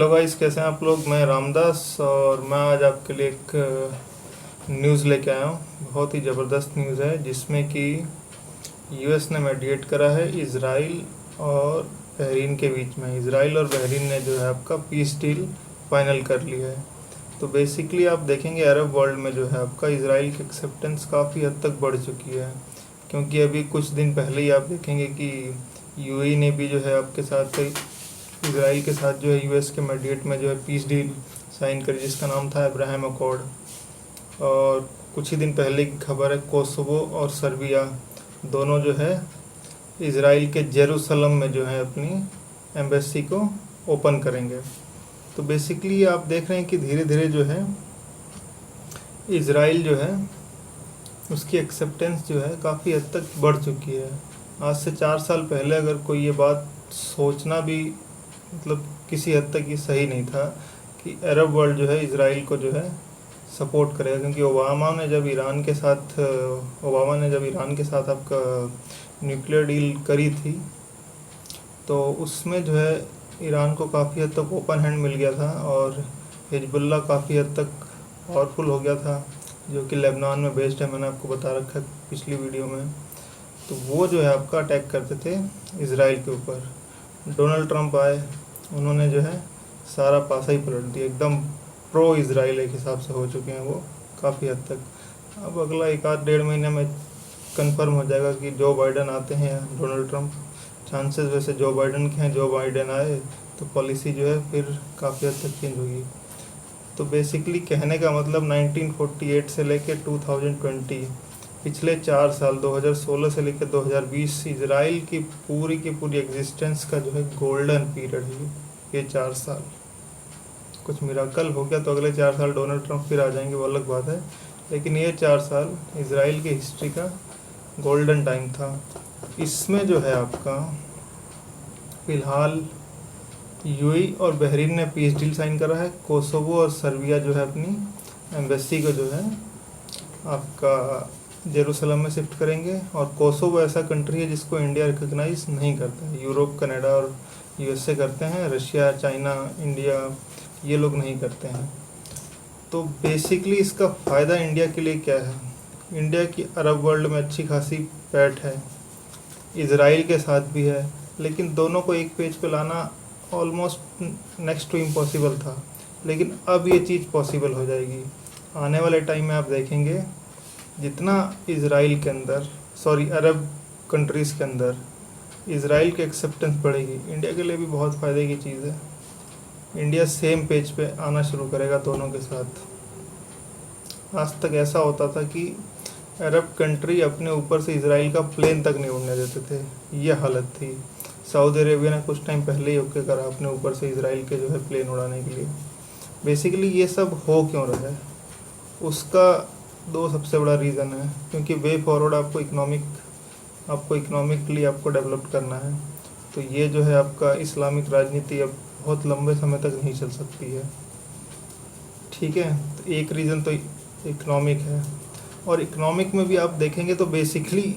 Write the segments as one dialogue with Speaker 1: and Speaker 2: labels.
Speaker 1: Hello guys, कैसे हैं आप लोग। मैं रामदास और मैं आज आपके लिए एक न्यूज़ लेके आया हूँ। बहुत ही ज़बरदस्त न्यूज़ है जिसमें कि यूएस ने मेडिएट करा है इज़राइल और बहरीन के बीच में। इज़राइल और बहरीन ने जो है आपका पीस डील फाइनल कर लिया है। तो बेसिकली आप देखेंगे अरब वर्ल्ड में जो है आपका इज़राइल की एक्सेप्टेंस काफ़ी हद तक बढ़ चुकी है, क्योंकि अभी कुछ दिन पहले ही आप देखेंगे कि यूएई ने भी जो है आपके साथ इसराइल के साथ जो है यूएस के मेडिएट में जो है पीस डील साइन करी, जिसका नाम था अब्राहम अकॉर्ड। और कुछ ही दिन पहले की खबर है कोसोवो और सर्बिया दोनों जो है इसराइल के जेरूसलम में जो है अपनी एम्बेसी को ओपन करेंगे। तो बेसिकली आप देख रहे हैं कि धीरे धीरे जो है इसराइल जो है उसकी एक्सेप्टेंस जो है काफ़ी हद तक बढ़ चुकी है। आज से 4 साल पहले अगर कोई ये बात सोचना भी मतलब किसी हद तक ये सही नहीं था कि अरब वर्ल्ड जो है इसराइल को जो है सपोर्ट करेगा, क्योंकि ओबामा ने जब ईरान के साथ आपका न्यूक्लियर डील करी थी तो उसमें जो है ईरान को काफ़ी हद तक ओपन हैंड मिल गया था और हिजबुल्ला काफ़ी हद तक पावरफुल हो गया था, जो कि लेबनान में बेस्ड है। मैंने आपको बता रखा है पिछली वीडियो में। तो वो जो है आपका अटैक करते थे इसराइल के ऊपर। डोनाल्ड ट्रंप आए, उन्होंने जो है सारा पासा ही पलट दिया। एकदम प्रो इसराइल एक हिसाब से हो चुके हैं वो काफ़ी हद तक। अब अगला 1 आध 1.5 महीने में कंफर्म हो जाएगा कि जो बाइडन आते हैं या डोनाल्ड ट्रंप। चांसेस वैसे जो बाइडन के हैं, जो बाइडन आए तो पॉलिसी जो है फिर काफ़ी हद तक चेंज होगी। तो बेसिकली कहने का मतलब 1948 से लेकर 2020 पिछले 4 साल 2016 से लेकर 2020 इसराइल की पूरी एग्जिस्टेंस का जो है गोल्डन पीरियड है ये 4 साल। कुछ मिराकल हो गया तो अगले 4 साल डोनाल्ड ट्रंप फिर आ जाएंगे, वो अलग बात है, लेकिन ये 4 साल इसराइल की हिस्ट्री का गोल्डन टाइम था। इसमें जो है आपका फ़िलहाल यूएई और बहरीन ने पीस डील साइन करा है। कोसोवो और सर्बिया जो है अपनी एम्बेसी को जो है आपका जेरूसलम में शिफ्ट करेंगे। और कोसोवो ऐसा कंट्री है जिसको इंडिया रिकग्नाइज नहीं करता है। यूरोप, कनाडा और यूएसए करते हैं, रशिया, चाइना, इंडिया ये लोग नहीं करते हैं। तो बेसिकली इसका फ़ायदा इंडिया के लिए क्या है। इंडिया की अरब वर्ल्ड में अच्छी खासी पैठ है, इसराइल के साथ भी है, लेकिन दोनों को एक पेज पे लाना ऑलमोस्ट नेक्स्ट टू इम्पॉसिबल था। लेकिन अब ये चीज़ पॉसिबल हो जाएगी। आने वाले टाइम में आप देखेंगे जितना इसराइल के अंदर अरब कंट्रीज़ के अंदर इसराइल की एक्सेप्टेंस बढ़ेगी, इंडिया के लिए भी बहुत फ़ायदे की चीज़ है। इंडिया सेम पेज पे आना शुरू करेगा दोनों के साथ। आज तक ऐसा होता था कि अरब कंट्री अपने ऊपर से इसराइल का प्लेन तक नहीं उड़ने देते थे, ये हालत थी। सऊदी अरेबिया ने कुछ टाइम पहले ही ओके करा अपने ऊपर से इसराइल के जो है प्लेन उड़ाने के लिए। बेसिकली ये सब हो क्यों रहा है, उसका दो सबसे बड़ा रीज़न है। क्योंकि वे फॉरवर्ड आपको इकोनॉमिकली आपको डेवलप करना है। तो ये जो है आपका इस्लामिक राजनीति अब बहुत लंबे समय तक नहीं चल सकती है, ठीक है। तो एक रीज़न तो इकोनॉमिक है। और इकोनॉमिक में भी आप देखेंगे तो बेसिकली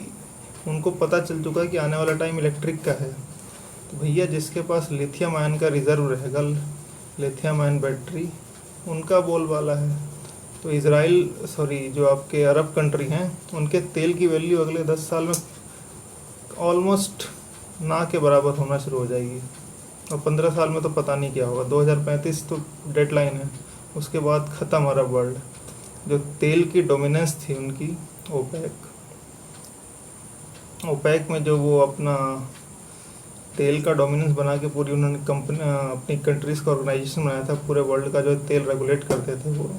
Speaker 1: उनको पता चल चुका है कि आने वाला टाइम इलेक्ट्रिक का है। तो भैया जिसके पास लिथियम आयन का रिज़र्व रहेगा, लिथियम आयन बैटरी, उनका बोलबाला है। तो जो आपके अरब कंट्री हैं उनके तेल की वैल्यू अगले 10 साल में ऑलमोस्ट ना के बराबर होना शुरू हो जाएगी। और 15 साल में तो पता नहीं क्या होगा। 2035 तो डेडलाइन है, उसके बाद ख़त्म अरब वर्ल्ड। जो तेल की डोमिनेंस थी उनकी ओपेक में जो वो अपना तेल का डोमिनेंस बना के पूरी उन्होंने अपनी कंट्रीज़ का ऑर्गेनाइजेशन बनाया था, पूरे वर्ल्ड का जो तेल रेगुलेट करते थे। वो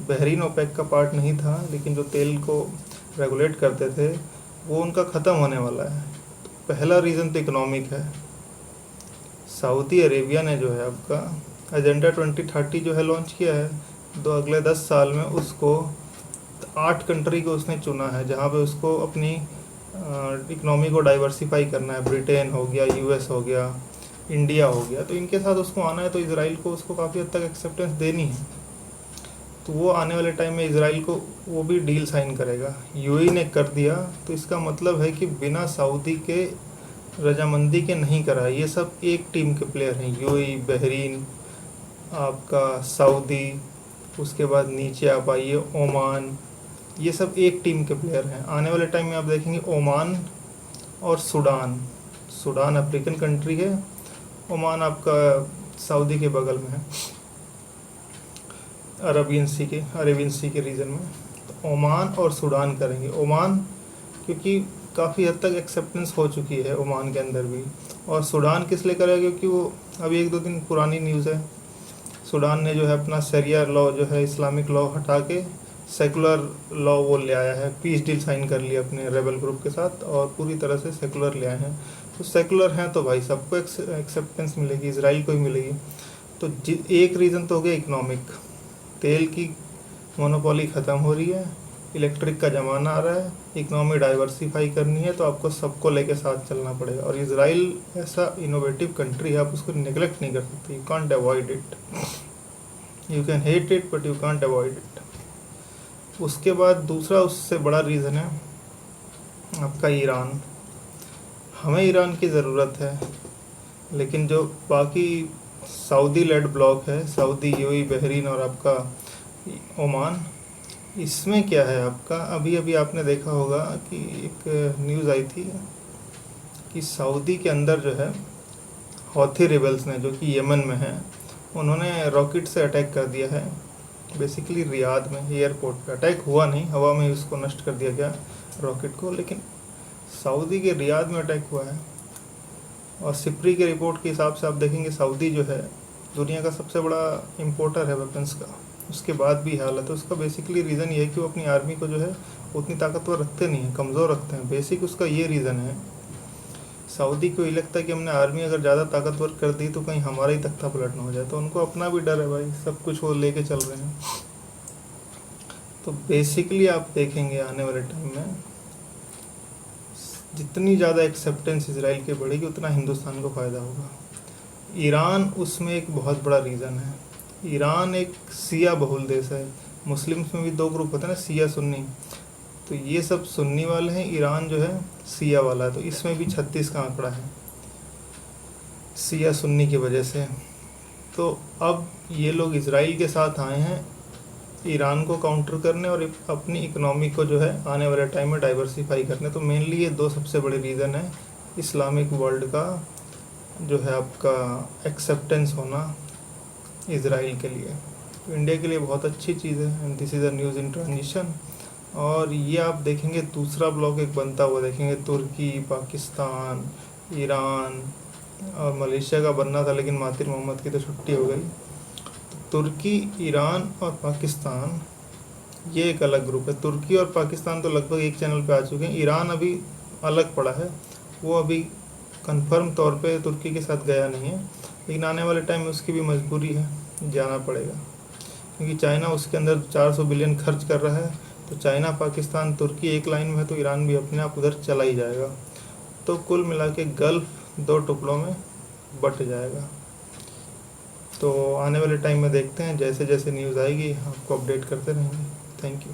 Speaker 1: बहरीन ओपेक का पार्ट नहीं था, लेकिन जो तेल को रेगुलेट करते थे वो उनका ख़त्म होने वाला है। तो पहला रीज़न तो इकोनॉमिक है। सऊदी अरेबिया ने जो है आपका एजेंडा 2030 जो है लॉन्च किया है। अगले 10 साल में उसको 8 कंट्री को उसने चुना है जहाँ पे उसको अपनी इकनॉमी को डाइवर्सिफाई करना है। ब्रिटेन हो गया, यूएस हो गया, इंडिया हो गया। तो इनके साथ उसको आना है, तो इसराइल को उसको काफ़ी हद तक एक्सेप्टेंस देनी है। तो वो आने वाले टाइम में इसराइल को वो भी डील साइन करेगा। यूएई ने कर दिया तो इसका मतलब है कि बिना सऊदी के रजामंदी के नहीं करा है। ये सब एक टीम के प्लेयर हैं, यूएई, बहरीन, आपका सऊदी, उसके बाद नीचे आप आइए ओमान, ये सब एक टीम के प्लेयर हैं। आने वाले टाइम में आप देखेंगे ओमान और सूडान, सूडान अफ्रीकन कंट्री है, ओमान आपका सऊदी के बगल में है, अरेबियन सी के रीजन में। तो ओमान और सूडान करेंगे। ओमान क्योंकि काफ़ी हद तक एक्सेप्टेंस हो चुकी है ओमान के अंदर भी, और सूडान किस लिए करेगा क्योंकि वो अभी 1-2 दिन पुरानी न्यूज़ है, सूडान ने जो है अपना शरिया लॉ जो है इस्लामिक लॉ हटा के सेकुलर लॉ वो ले आया है, पीस डील साइन कर लिया अपने रेबल ग्रुप के साथ और पूरी तरह से सेकुलर ले आए हैं। तो सेकुलर हैं तो भाई सबको एक्सेप्टेंस मिलेगी, इसराइल को ही मिलेगी। तो एक रीज़न तो हो गया इकोनॉमिक, तेल की मोनोपोली ख़त्म हो रही है, इलेक्ट्रिक का ज़माना आ रहा है, इकोनॉमी डाइवर्सिफाई करनी है तो आपको सबको लेके साथ चलना पड़ेगा। और इसराइल ऐसा इनोवेटिव कंट्री है, आप उसको नेगलेक्ट नहीं कर सकते, you can't avoid it, you can hate it but you can't avoid it. उसके बाद दूसरा उससे बड़ा रीज़न है आपका ईरान। हमें ईरान की ज़रूरत है, लेकिन जो बाकी सऊदी लेड ब्लॉक है, सऊदी, यूएई, बहरीन और आपका ओमान, इसमें क्या है आपका, अभी अभी आपने देखा होगा कि एक न्यूज़ आई थी कि सऊदी के अंदर जो है हौथी रिबल्स ने, जो कि यमन में है, उन्होंने रॉकेट से अटैक कर दिया है बेसिकली रियाद में, एयरपोर्ट पे अटैक हुआ नहीं, हवा में उसको नष्ट कर दिया गया रॉकेट को, लेकिन सऊदी के रियाद में अटैक हुआ है। और सिप्री के रिपोर्ट के हिसाब से आप देखेंगे सऊदी जो है दुनिया का सबसे बड़ा इम्पोर्टर है वेपन्स का, उसके बाद भी हालत है। उसका बेसिकली रीज़न ये है कि वो अपनी आर्मी को जो है उतनी ताकतवर रखते नहीं हैं, कमज़ोर रखते हैं, बेसिक उसका ये रीज़न है। सऊदी को ये लगता है कि हमने आर्मी अगर ज़्यादा ताकतवर कर दी तो कहीं हमारा ही तख्ता पलट ना हो जाए, तो उनको अपना भी डर है भाई, सब कुछ वो लेके चल रहे हैं। तो बेसिकली आप देखेंगे आने वाले टाइम में जितनी ज़्यादा एक्सेप्टेंस इसराइल की बढ़ेगी उतना हिंदुस्तान को फ़ायदा होगा। ईरान उसमें एक बहुत बड़ा रीज़न है। ईरान एक शिया बहुल देश है, मुस्लिम्स में भी 2 ग्रुप होते हैं ना, शिया सुन्नी, तो ये सब सुन्नी वाले हैं, ईरान जो है शिया वाला है। तो इसमें भी 36 का आंकड़ा है शिया सुन्नी की वजह से। तो अब ये लोग इसराइल के साथ आए हैं ईरान को काउंटर करने और अपनी इकोनॉमी को जो है आने वाले टाइम में डाइवर्सिफाई करने। तो मेनली ये 2 सबसे बड़े रीज़न है इस्लामिक वर्ल्ड का जो है आपका एक्सेप्टेंस होना इसराइल के लिए। तो इंडिया के लिए बहुत अच्छी चीज़ है, and this is a news in transition. और ये आप देखेंगे दूसरा ब्लॉक एक बनता हुआ देखेंगे, तुर्की, पाकिस्तान, ईरान और मलेशिया का बनना था, लेकिन मातिर मोहम्मद की तो छुट्टी हो गई। तुर्की, ईरान और पाकिस्तान ये एक अलग ग्रुप है। तुर्की और पाकिस्तान तो लगभग एक चैनल पे आ चुके हैं, ईरान अभी अलग पड़ा है, वो अभी कंफर्म तौर पे तुर्की के साथ गया नहीं है, लेकिन आने वाले टाइम में उसकी भी मजबूरी है, जाना पड़ेगा, क्योंकि चाइना उसके अंदर 400 बिलियन खर्च कर रहा है। तो चाइना, पाकिस्तान, तुर्की एक लाइन में है, तो ईरान भी अपने आप उधर चला ही जाएगा। तो कुल मिला के गल्फ़ 2 टुकड़ों में बट जाएगा। तो आने वाले टाइम में देखते हैं, जैसे जैसे न्यूज़ आएगी आपको अपडेट करते रहेंगे। Thank you.